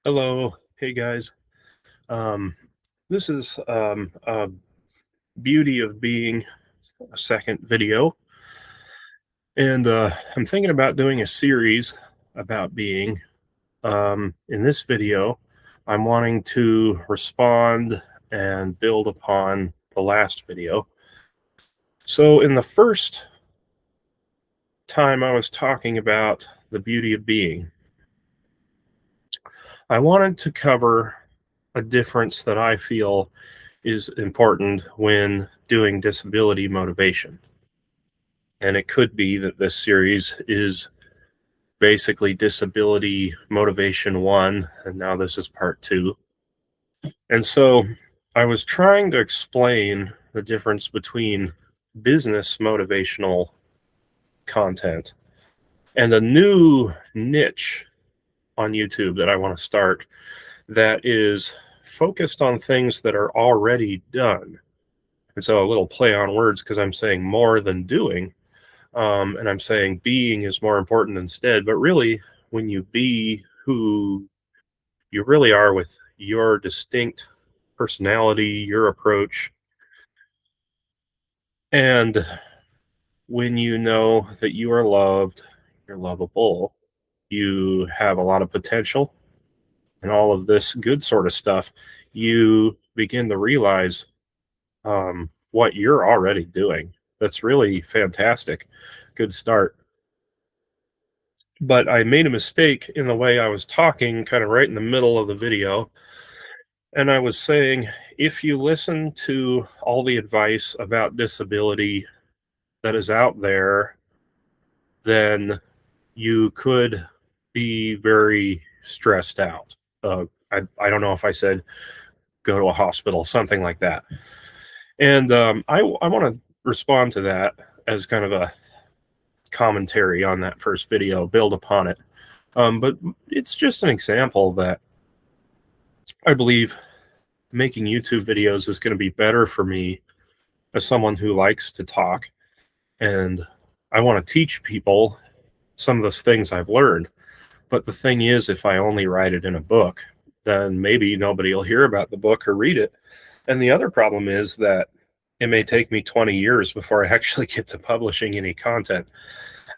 Hello. Hey guys. Um, this is a beauty of being a second video. And I'm thinking about doing a series about being. In this video, I'm wanting to respond and build upon the last video. So, in the first time I was talking about the beauty of being, I wanted to cover a difference that I feel is important when doing disability motivation. And it could be that this series is basically disability motivation one, and now this is part two. And so I was trying to explain the difference between business motivational content and a new niche on YouTube that I want to start that is focused on things that are already done. And so a little play on words because I'm saying more than doing. And I'm saying being is more important instead. But really, when you be who you really are with your distinct personality, your approach, and when you know that you are loved, you're lovable, you have a lot of potential, and all of this good sort of stuff, you begin to realize what you're already doing. That's really fantastic. Good start. But I made a mistake in the way I was talking, kind of right in the middle of the video. And I was saying, if you listen to all the advice about disability that is out there, then you could be very stressed out. I don't know if I said go to a hospital, something like that. And I want to respond to that as kind of a commentary on that first video, build upon it. But it's just an example that I believe making YouTube videos is going to be better for me as someone who likes to talk. And I want to teach people some of the things I've learned. But the thing is, if I only write it in a book, then maybe nobody will hear about the book or read it. And the other problem is that it may take me 20 years before I actually get to publishing any content.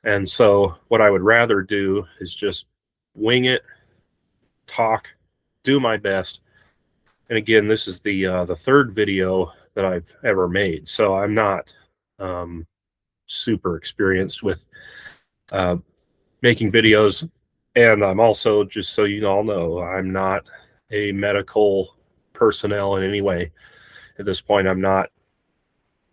And so, what I would rather do is just wing it, talk, do my best. And again, this is the third video that I've ever made, so I'm not super experienced with uh, making videos. And I'm also, just so you all know, I'm not a medical personnel in any way. At this point, I'm not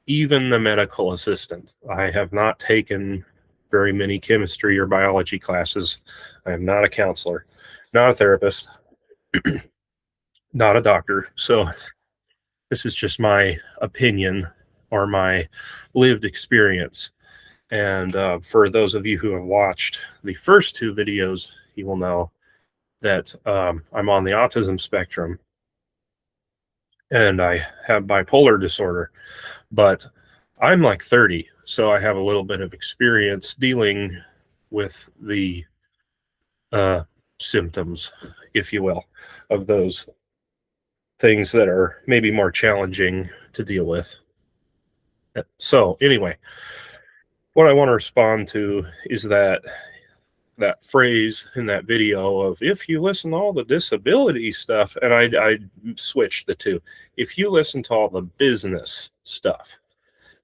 even a medical assistant. I have not taken very many chemistry or biology classes. I am not a counselor, not a therapist, not a doctor. So this is just my opinion or my lived experience. And for those of you who have watched the first two videos, you will know that I'm on the autism spectrum and I have bipolar disorder, but I'm like 30, so I have a little bit of experience dealing with the uh, symptoms, if you will, of those things that are maybe more challenging to deal with. So, anyway, what I want to respond to is that phrase in that video of if you listen to all the disability stuff, and I switched the two. If you listen to all the business stuff,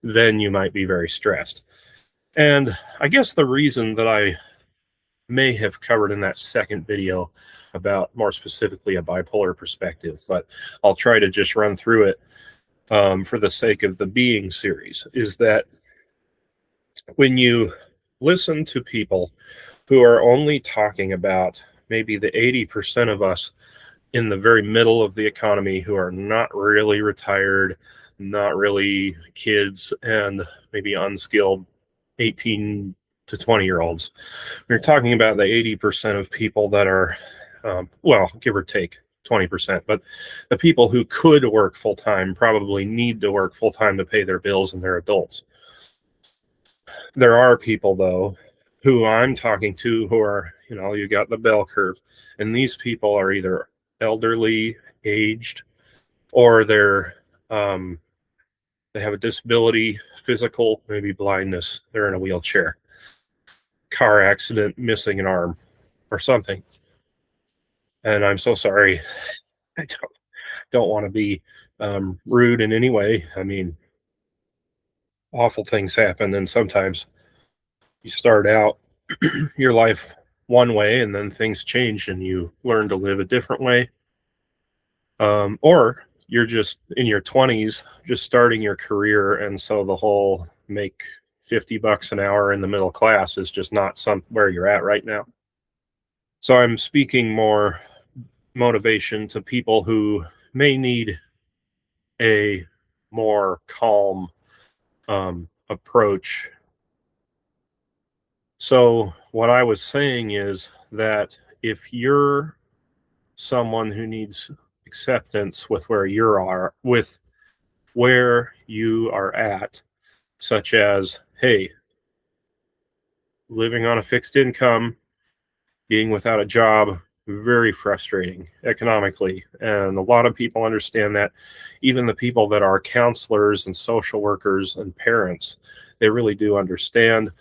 then you might be very stressed. And I guess the reason that I may have covered in that second video about more specifically a bipolar perspective, but I'll try to just run through it for the sake of the being series, is that when you listen to people who are only talking about maybe the 80% of us in the very middle of the economy who are not really retired, not really kids, and maybe unskilled 18 to 20-year-olds. We're talking about the 80% of people that are, well, give or take 20%, but the people who could work full time probably need to work full time to pay their bills and they're adults. There are people, though, who I'm talking to who are, you got the bell curve, and these people are either elderly, aged, or um, they have a disability, physical, maybe blindness. They're in a wheelchair, car accident, missing an arm, or something. And I'm so sorry. I don't want to be rude in any way. I mean, awful things happen, and sometimes you start out your life one way, and then things change, and you learn to live a different way. Or you're just in your 20s, just starting your career, and so the whole make $50 an hour in the middle class is just not somewhere you're at right now. So I'm speaking more motivation to people who may need a more calm approach. So what I was saying is that if you're someone who needs acceptance with where you are at, such as, hey, living on a fixed income, being without a job, very frustrating economically. And a lot of people understand that. Even the people that are counselors and social workers and parents, they really do understand.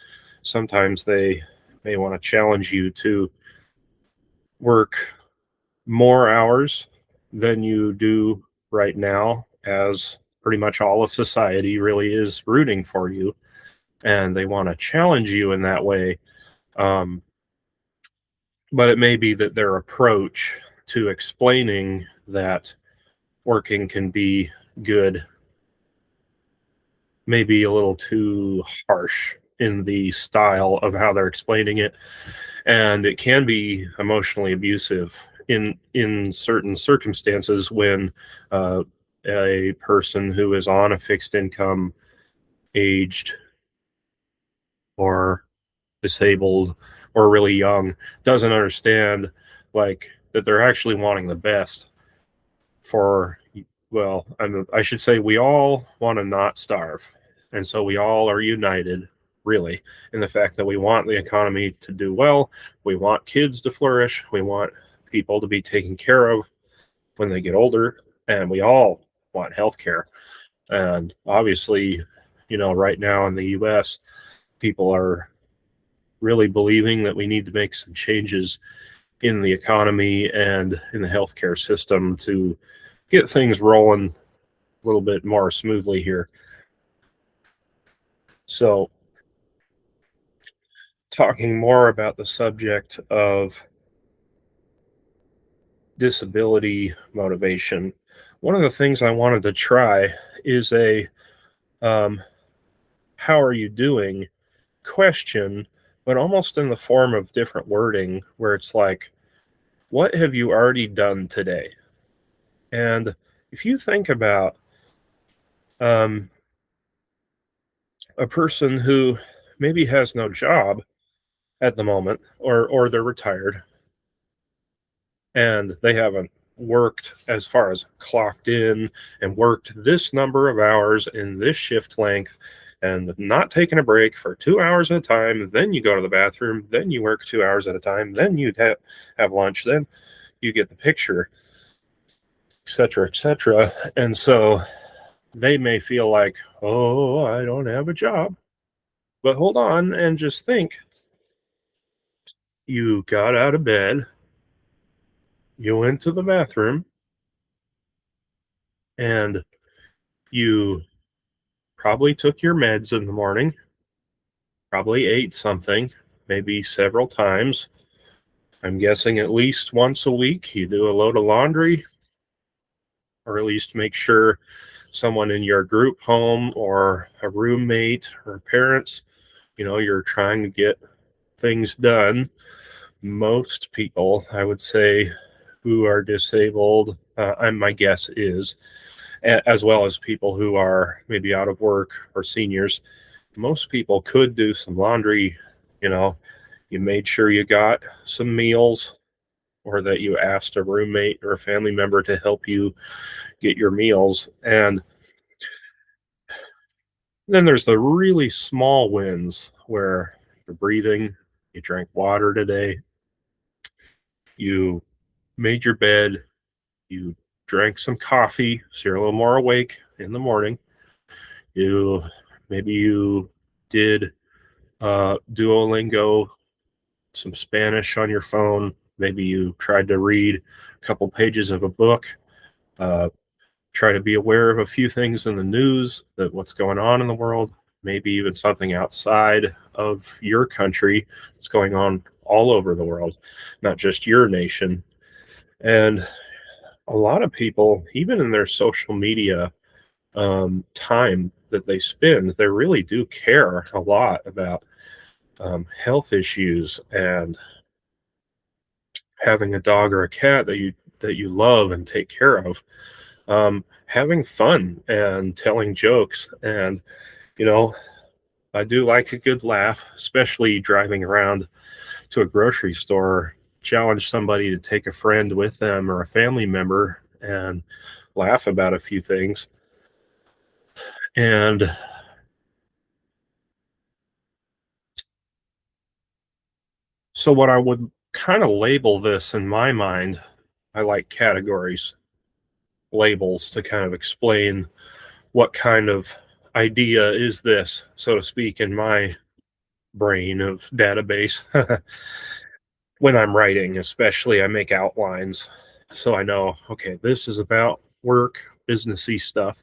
Sometimes they may want to challenge you to work more hours than you do right now, as pretty much all of society really is rooting for you, and they want to challenge you in that way. Um, but it may be that their approach to explaining that working can be good may be a little too harsh in the style of how they're explaining it, and it can be emotionally abusive in certain circumstances when a person who is on a fixed income, aged, or disabled, or really young, doesn't understand, like, that they're actually wanting the best for, well, I should say we all want to not starve, and so we all are united, really, in the fact that we want the economy to do well, we want kids to flourish, we want people to be taken care of when they get older, and we all want health care. And obviously, right now in the US, people are really believing that we need to make some changes in the economy and in the healthcare system to get things rolling a little bit more smoothly here. So, talking more about the subject of disability motivation, one of the things I wanted to try is a how are you doing question, but almost in the form of different wording, where it's like, what have you already done today? And if you think about um, a person who maybe has no job at the moment, or they're retired and they haven't worked as far as clocked in and worked this number of hours in this shift length and not taking a break for 2 hours at a time, then you go to the bathroom, then you work 2 hours at a time, then you have lunch, then you get the picture, etc., etc. And so they may feel like, oh, I don't have a job. But hold on and just think, you got out of bed, you went to the bathroom, and you probably took your meds in the morning, probably ate something, maybe several times. I'm guessing at least once a week you do a load of laundry, or at least make sure someone in your group home or a roommate or parents, you're trying to get things done. Most people, I would say, who are disabled, and my guess is, as well as people who are maybe out of work or seniors, most people could do some laundry. You know, you made sure you got some meals, or that you asked a roommate or a family member to help you get your meals. And then there's the really small wins where you're breathing, You drank water today. You made your bed. You drank some coffee, so you're a little more awake in the morning. You maybe you did Duolingo, some Spanish on your phone. Maybe you tried to read a couple pages of a book. Uh, try to be aware of a few things in the news, that what's going on in the world, maybe even something outside of your country that's going on all over the world, not just your nation. And a lot of people, even in their social media time that they spend, they really do care a lot about health issues and having a dog or a cat that you love and take care of, having fun and telling jokes. And you know, I do like a good laugh, especially driving around to a grocery store. Challenge somebody to take a friend with them or a family member and laugh about a few things. And so, what I would kind of label this in my mind, I like categories, labels to kind of explain what kind of idea is this, so to speak, in my brain of database. When I'm writing, especially, I make outlines so I know, okay, this is about work, businessy stuff,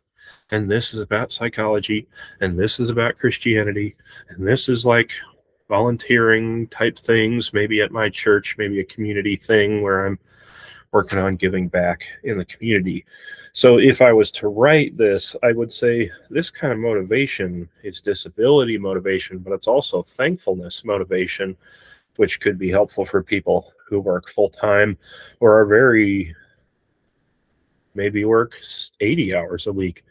and this is about psychology, and this is about Christianity, and this is like volunteering type things, maybe at my church, maybe a community thing where I'm working on giving back in the community. So if I was to write this, I would say this kind of motivation is disability motivation, but it's also thankfulness motivation, which could be helpful for people who work full time or are very, maybe work 80 hours a week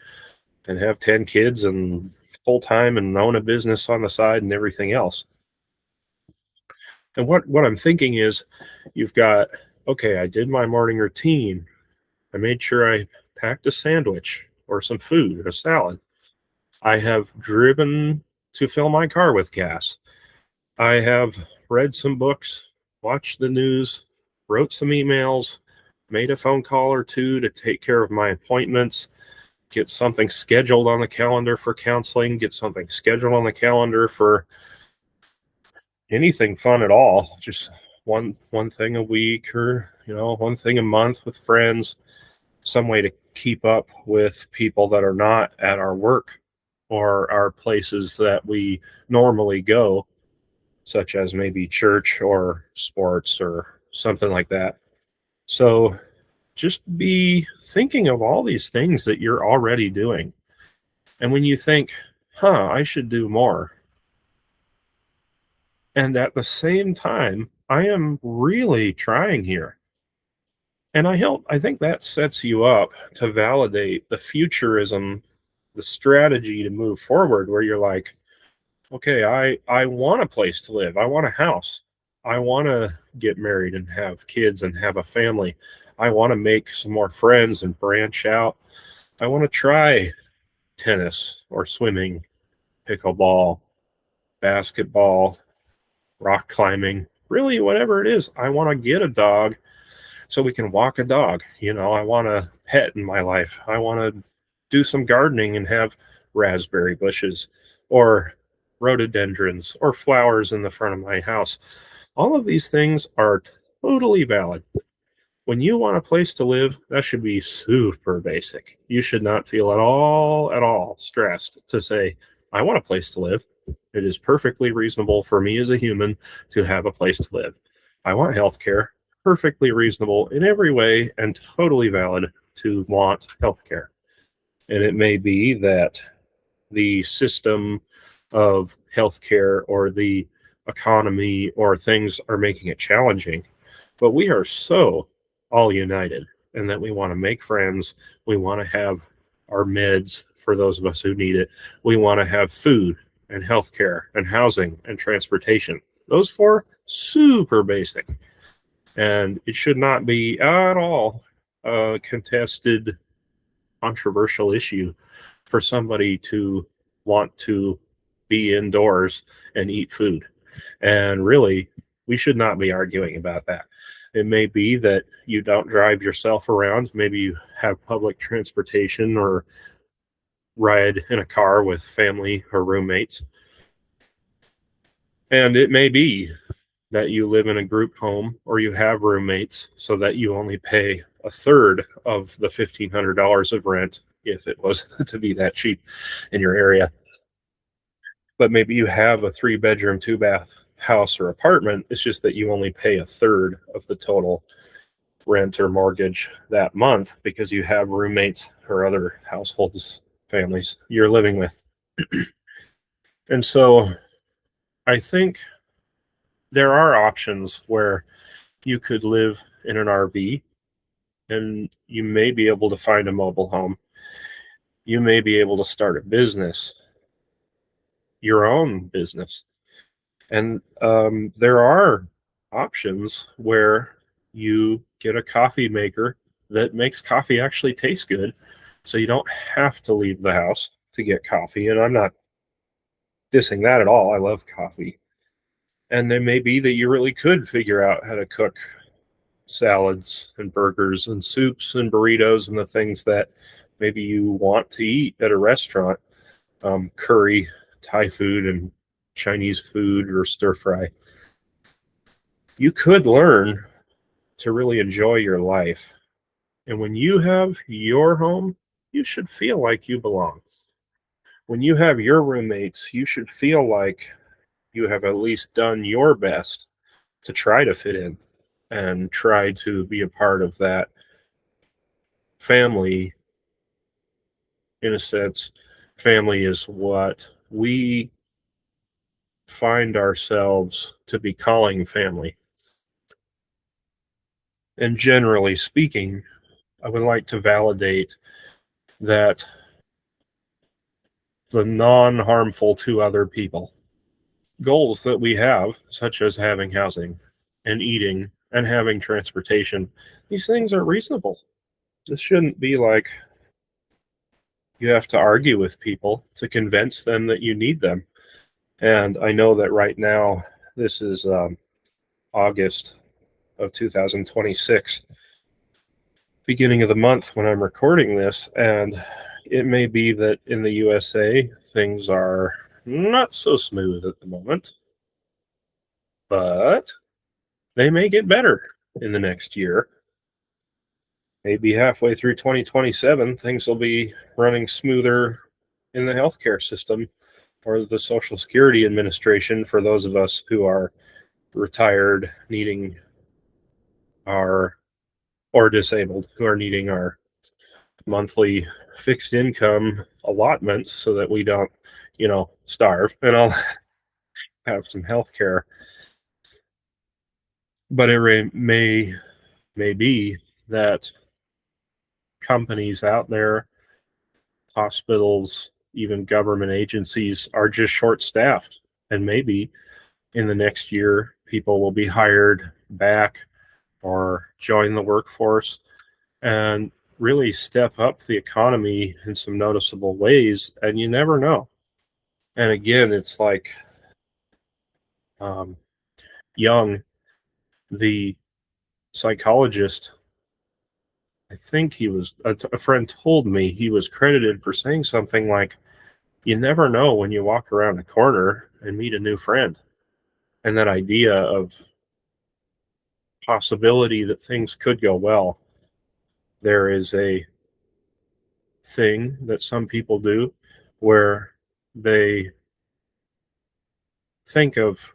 and have 10 kids and full time and own a business on the side and everything else. And what I'm thinking is, you've got, okay, I did my morning routine. I made sure I packed a sandwich or some food or a salad. I have driven to fill my car with gas. I have read some books, watched the news, wrote some emails, made a phone call or two to take care of my appointments, get something scheduled on the calendar for counseling, get something scheduled on the calendar for anything fun at all. Just one thing a week, or one thing a month with friends, some way to keep up with people that are not at our work or our places that we normally go, such as maybe church or sports or something like that. So just be thinking of all these things that you're already doing. And when you think, I should do more. And at the same time, I am really trying here. And I think that sets you up to validate the futurism, the strategy to move forward, where you're like, okay, I want a place to live. I want a house. I want to get married and have kids and have a family. I want to make some more friends and branch out. I want to try tennis or swimming, pickleball, basketball, rock climbing, really whatever it is. I want to get a dog so we can walk a dog. I want a pet in my life. I want to do some gardening and have raspberry bushes or rhododendrons or flowers in the front of my house. All of these things are totally valid. When you want a place to live, that should be super basic. You should not feel at all stressed to say, I want a place to live. It is perfectly reasonable for me as a human to have a place to live. I want health care. Perfectly reasonable in every way and totally valid to want health care. And it may be that the system of healthcare or the economy or things are making it challenging. But we are so all united, and that we want to make friends. We want to have our meds for those of us who need it. We want to have food and healthcare and housing and transportation. Those four, super basic. And it should not be at all a contested, controversial issue for somebody to want to be indoors and eat food. And really, we should not be arguing about that. It may be that you don't drive yourself around. Maybe you have public transportation or ride in a car with family or roommates. And it may be that you live in a group home or you have roommates so that you only pay a third of the $1,500 of rent if it was to be that cheap in your area. But maybe you have a 3-bedroom, 2-bath house or apartment. It's just that you only pay a third of the total rent or mortgage that month because you have roommates or other households, families you're living with. And so I think there are options where you could live in an RV and you may be able to find a mobile home. You may be able to start a business, your own business. And there are options where you get a coffee maker that makes coffee actually taste good. So you don't have to leave the house to get coffee. And I'm not dissing that at all. I love coffee. And then maybe that you really could figure out how to cook salads and burgers and soups and burritos and the things that maybe you want to eat at a restaurant, curry, Thai food, and Chinese food or stir fry. You could learn to really enjoy your life. And when you have your home, you should feel like you belong. When you have your roommates, you should feel like you have at least done your best to try to fit in and try to be a part of that family. In a sense, family is what we find ourselves to be calling family. And generally speaking, I would like to validate that the non-harmful to other people goals that we have, such as having housing and eating and having transportation, these things are reasonable. This shouldn't be like you have to argue with people to convince them that you need them. And I know that right now, this is August of 2026, beginning of the month when I'm recording this. And it may be that in the USA, things are not so smooth at the moment, but they may get better in the next year. Maybe halfway through 2027, things will be running smoother in the healthcare system or the Social Security Administration for those of us who are retired, needing our, or disabled, who are needing our monthly fixed income allotments so that we don't, starve and I'll have some health care. But it may be that companies out there, hospitals, even government agencies are just short staffed. And maybe in the next year, people will be hired back or join the workforce and really step up the economy in some noticeable ways. And you never know. And again, it's like Jung, the psychologist, I think he was, a friend told me he was credited for saying something like, you never know when you walk around a corner and meet a new friend. And that idea of possibility that things could go well. There is a thing that some people do where they think of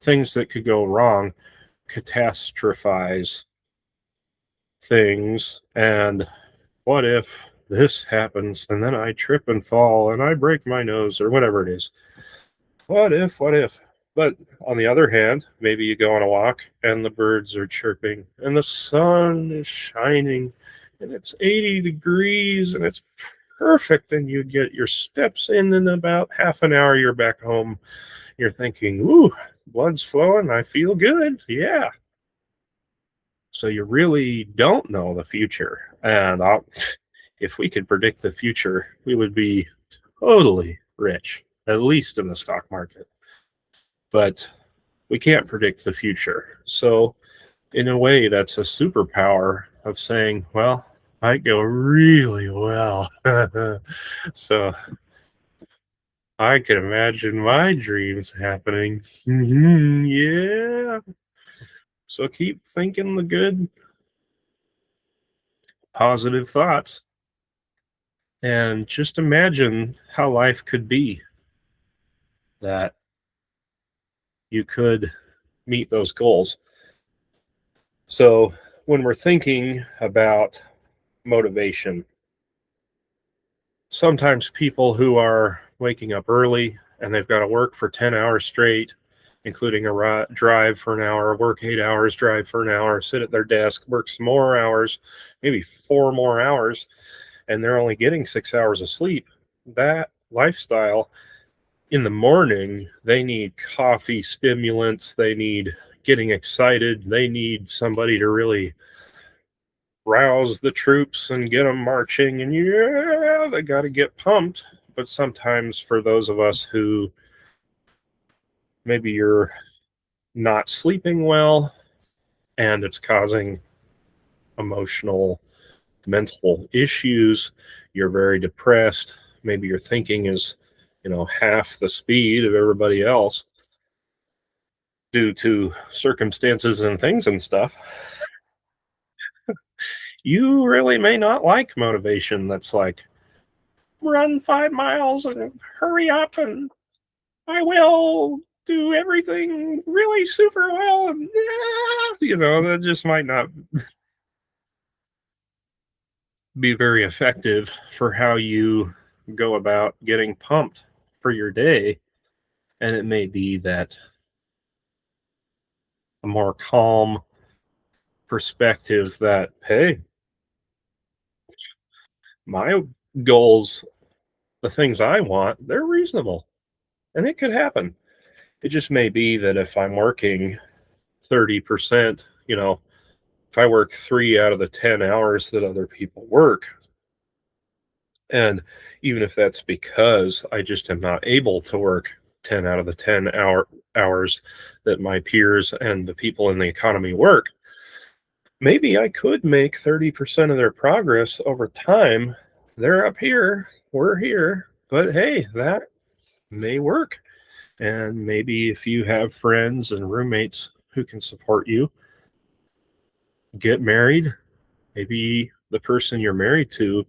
things that could go wrong, catastrophize things, and what if this happens and then I trip and fall and I break my nose or whatever it is. What if? But on the other hand, maybe you go on a walk and the birds are chirping and the sun is shining and it's 80 degrees and it's perfect, and you get your steps in about half an hour, you're back home. You're thinking, ooh, blood's flowing, I feel good. Yeah. So you really don't know the future. And if we could predict the future, we would be totally rich, at least in the stock market. but we can't predict the future. So, in a way, that's a superpower of saying, well, might go really well. So, I can imagine my dreams happening. Yeah. So, keep thinking the good, positive thoughts and just imagine how life could be that you could meet those goals. So, when we're thinking about motivation, sometimes people who are waking up early and they've got to work for 10 hours straight, including a drive for an hour, work 8 hours, drive for an hour, sit at their desk, work some more hours, maybe 4 more hours, and they're only getting 6 hours of sleep. That lifestyle, in the morning, they need coffee, stimulants, they need getting excited, they need somebody to really rouse the troops and get them marching. And yeah, they got to get pumped. But sometimes for those of us who maybe you're not sleeping well and it's causing emotional, mental issues, you're very depressed. Maybe your thinking is, half the speed of everybody else due to circumstances and things and stuff. You really may not like motivation that's like, run 5 miles and hurry up and I will do everything really super well. And that just might not be very effective for how you go about getting pumped for your day. And it may be that a more calm perspective that, hey, my goals, the things I want, they're reasonable and it could happen. It just may be that if I'm working 30%, if I work 3 out of the 10 hours that other people work, and even if that's because I just am not able to work 10 out of the 10 hours that my peers and the people in the economy work, maybe I could make 30% of their progress over time. They're up here, we're here, but hey, that may work. And maybe if you have friends and roommates who can support you, get married. Maybe the person you're married to,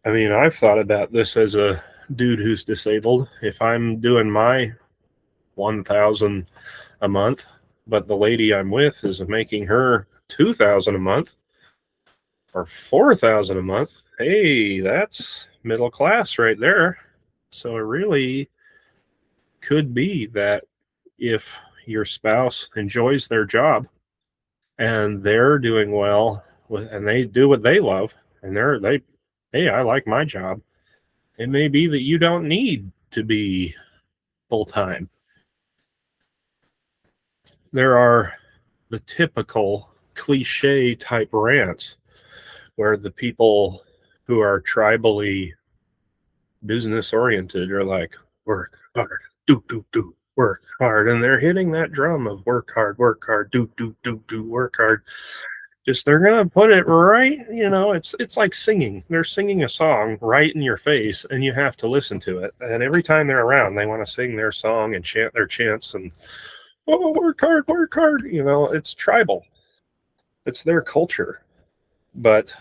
I mean, I've thought about this as a dude who's disabled. If I'm doing my 1,000 a month, but the lady I'm with is making her 2,000 a month or 4,000 a month, hey, that's middle class right there. So it really could be that if your spouse enjoys their job and they're doing well and they do what they love and hey, I like my job. It may be that you don't need to be full time. There are the typical cliche type rants where the people who are tribally business oriented are like, work hard, do, work hard. And they're hitting that drum of work hard, do, work hard. Just they're gonna put it right, it's like singing. They're singing a song right in your face, and you have to listen to it. And every time they're around, they want to sing their song and chant their chants and oh, work hard, work hard. It's tribal. It's their culture. But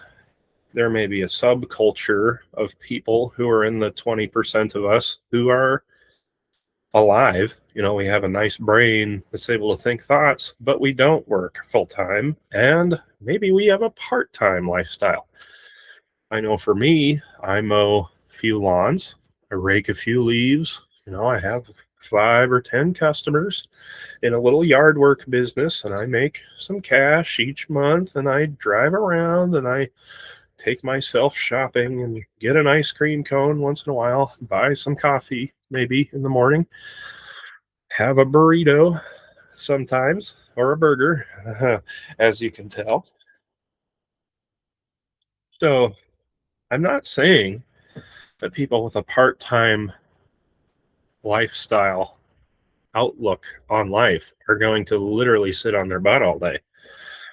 there may be a subculture of people who are in the 20% of us who are alive. We have a nice brain that's able to think thoughts, but we don't work full time. And maybe we have a part time lifestyle. I know for me, I mow a few lawns, I rake a few leaves. I have 5 or 10 customers in a little yard work business, and I make some cash each month. And I drive around and I take myself shopping and get an ice cream cone once in a while, buy some coffee maybe in the morning, have a burrito sometimes or a burger, as you can tell. So I'm not saying that people with a part time lifestyle outlook on life are going to literally sit on their butt all day.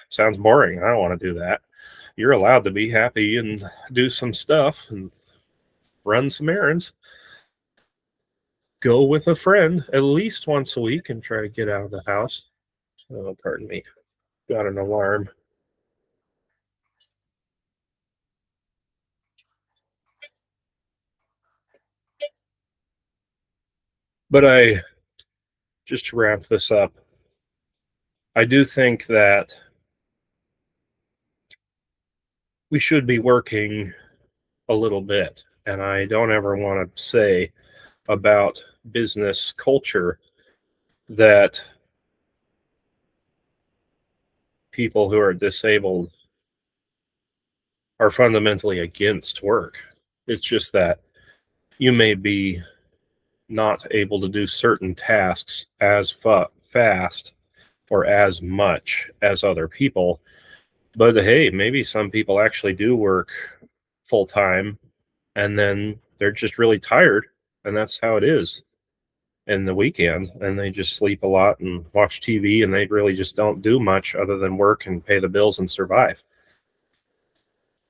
Sounds boring. I don't want to do that. You're allowed to be happy and do some stuff and run some errands. Go with a friend at least once a week and try to get out of the house. Oh, pardon me. Got an alarm. But just to wrap this up, I do think that we should be working a little bit. And I don't ever want to say about business culture that people who are disabled are fundamentally against work. It's just that you may be not able to do certain tasks as fast or as much as other people. But hey, maybe some people actually do work full time and then they're just really tired, and that's how it is in the weekend, and they just sleep a lot and watch TV, and they really just don't do much other than work and pay the bills and survive.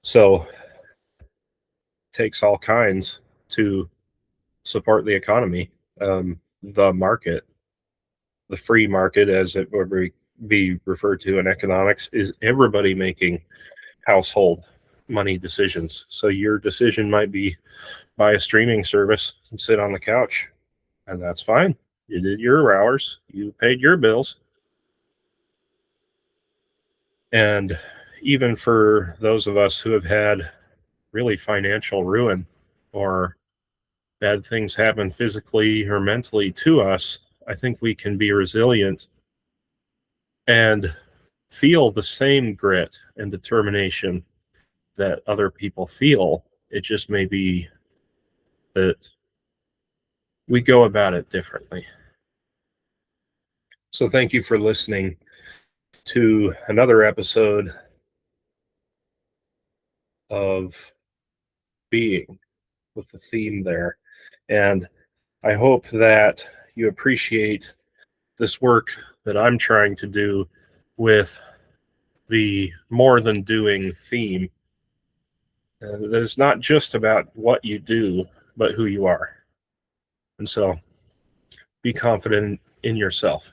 So it takes all kinds to support the economy. The market, the free market, as it would be referred to in economics, is everybody making household money decisions. So your decision might be buy a streaming service and sit on the couch, and that's fine. You did your hours, you paid your bills. And even for those of us who have had really financial ruin or bad things happen physically or mentally to us, I think we can be resilient and feel the same grit and determination that other people feel. It just may be that we go about it differently. So, thank you for listening to another episode of Being with the theme there. And I hope that you appreciate this work that I'm trying to do with the more than doing theme. That it's not just about what you do, but who you are. And so be confident in yourself.